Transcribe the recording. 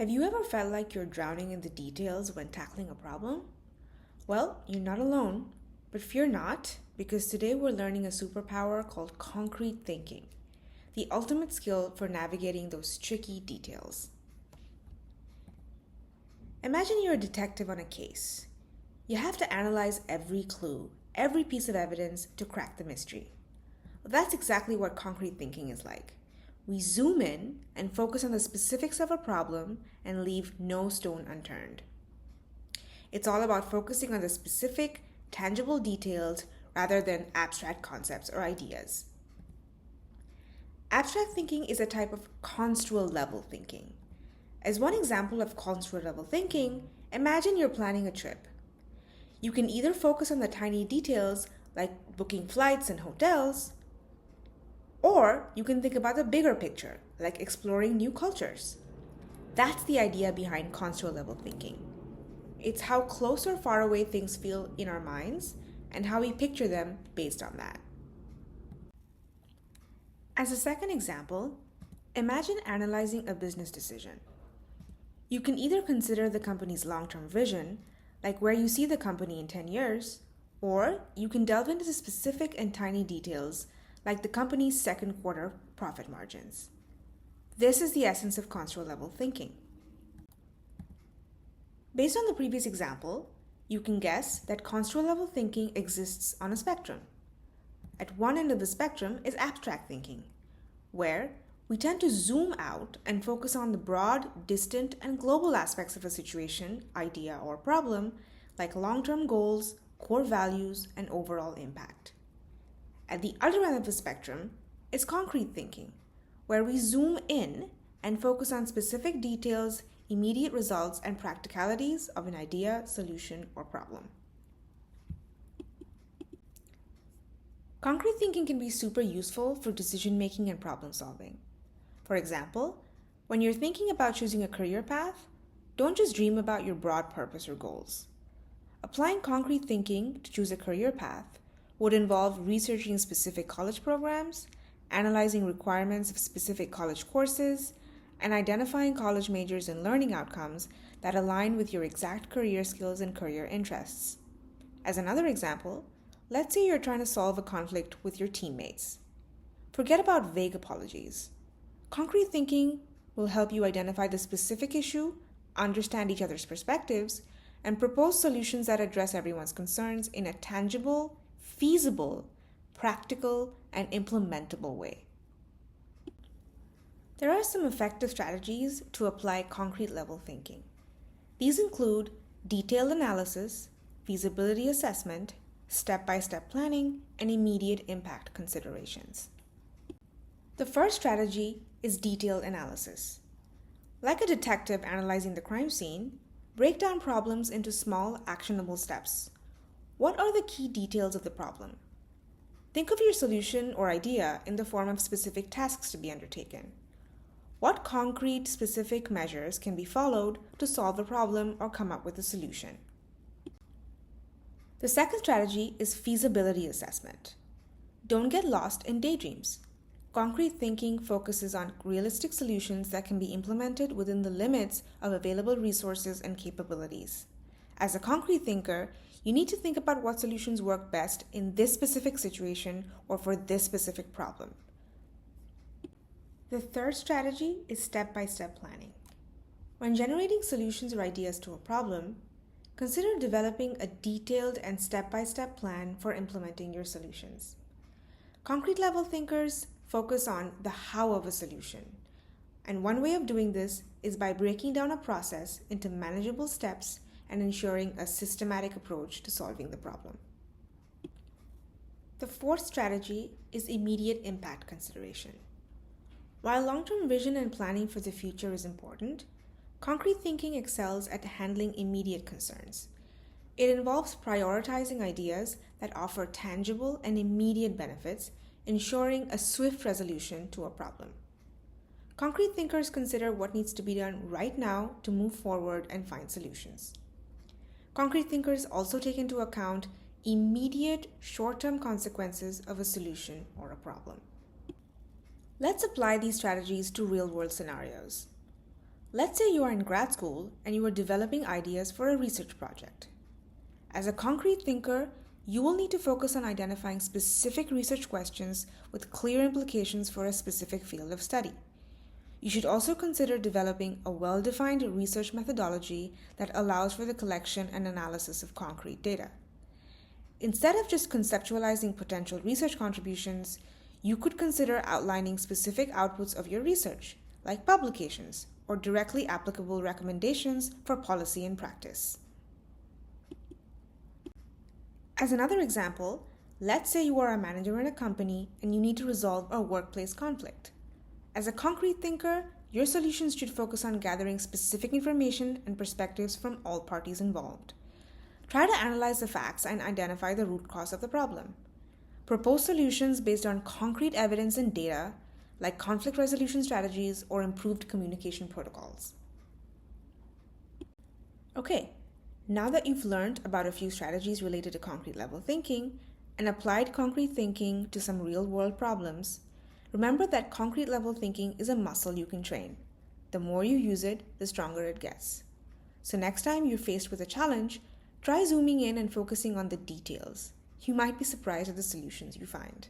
Have you ever felt like you're drowning in the details when tackling a problem? Well, you're not alone, but fear not, because today we're learning a superpower called concrete thinking, the ultimate skill for navigating those tricky details. Imagine you're a detective on a case. You have to analyze every clue, every piece of evidence to crack the mystery. Well, that's exactly what concrete thinking is like. We zoom in and focus on the specifics of a problem and leave no stone unturned. It's all about focusing on the specific, tangible details rather than abstract concepts or ideas. Abstract thinking is a type of construal level thinking. As one example of construal level thinking, imagine you're planning a trip. You can either focus on the tiny details like booking flights and hotels, or you can think about the bigger picture, like exploring new cultures. That's the idea behind construal level thinking. It's how close or far away things feel in our minds and how we picture them based on that. As a second example, imagine analyzing a business decision. You can either consider the company's long-term vision, like where you see the company in 10 years, or you can delve into the specific and tiny details like the company's second quarter profit margins. This is the essence of construal level thinking. Based on the previous example, you can guess that construal level thinking exists on a spectrum. At one end of the spectrum is abstract thinking, where we tend to zoom out and focus on the broad, distant, and global aspects of a situation, idea, or problem, like long-term goals, core values, and overall impact. At the other end of the spectrum is concrete thinking, where we zoom in and focus on specific details, immediate results, and practicalities of an idea, solution, or problem. Concrete thinking can be super useful for decision making and problem solving. For example, when you're thinking about choosing a career path, don't just dream about your broad purpose or goals. Applying concrete thinking to choose a career path would involve researching specific college programs, analyzing requirements of specific college courses, and identifying college majors and learning outcomes that align with your exact career skills and career interests. As another example, let's say you're trying to solve a conflict with your teammates. Forget about vague apologies. Concrete thinking will help you identify the specific issue, understand each other's perspectives, and propose solutions that address everyone's concerns in a tangible, feasible, practical, and implementable way. There are some effective strategies to apply concrete level thinking. These include detailed analysis, feasibility assessment, step-by-step planning, and immediate impact considerations. The first strategy is detailed analysis. Like a detective analyzing the crime scene, break down problems into small, actionable steps. What are the key details of the problem? Think of your solution or idea in the form of specific tasks to be undertaken. What concrete, specific measures can be followed to solve the problem or come up with a solution? The second strategy is feasibility assessment. Don't get lost in daydreams. Concrete thinking focuses on realistic solutions that can be implemented within the limits of available resources and capabilities. As a concrete thinker, you need to think about what solutions work best in this specific situation or for this specific problem. The third strategy is step-by-step planning. When generating solutions or ideas to a problem, consider developing a detailed and step-by-step plan for implementing your solutions. Concrete level thinkers focus on the how of a solution. And one way of doing this is by breaking down a process into manageable steps and ensuring a systematic approach to solving the problem. The fourth strategy is immediate impact consideration. While long-term vision and planning for the future is important, concrete thinking excels at handling immediate concerns. It involves prioritizing ideas that offer tangible and immediate benefits, ensuring a swift resolution to a problem. Concrete thinkers consider what needs to be done right now to move forward and find solutions. Concrete thinkers also take into account immediate short-term consequences of a solution or a problem. Let's apply these strategies to real-world scenarios. Let's say you are in grad school and you are developing ideas for a research project. As a concrete thinker, you will need to focus on identifying specific research questions with clear implications for a specific field of study. You should also consider developing a well-defined research methodology that allows for the collection and analysis of concrete data. Instead of just conceptualizing potential research contributions, you could consider outlining specific outputs of your research, like publications or directly applicable recommendations for policy and practice. As another example, let's say you are a manager in a company and you need to resolve a workplace conflict. As a concrete thinker, your solutions should focus on gathering specific information and perspectives from all parties involved. Try to analyze the facts and identify the root cause of the problem. Propose solutions based on concrete evidence and data, like conflict resolution strategies or improved communication protocols. Okay, now that you've learned about a few strategies related to concrete level thinking and applied concrete thinking to some real-world problems, remember that concrete level thinking is a muscle you can train. The more you use it, the stronger it gets. So next time you're faced with a challenge, try zooming in and focusing on the details. You might be surprised at the solutions you find.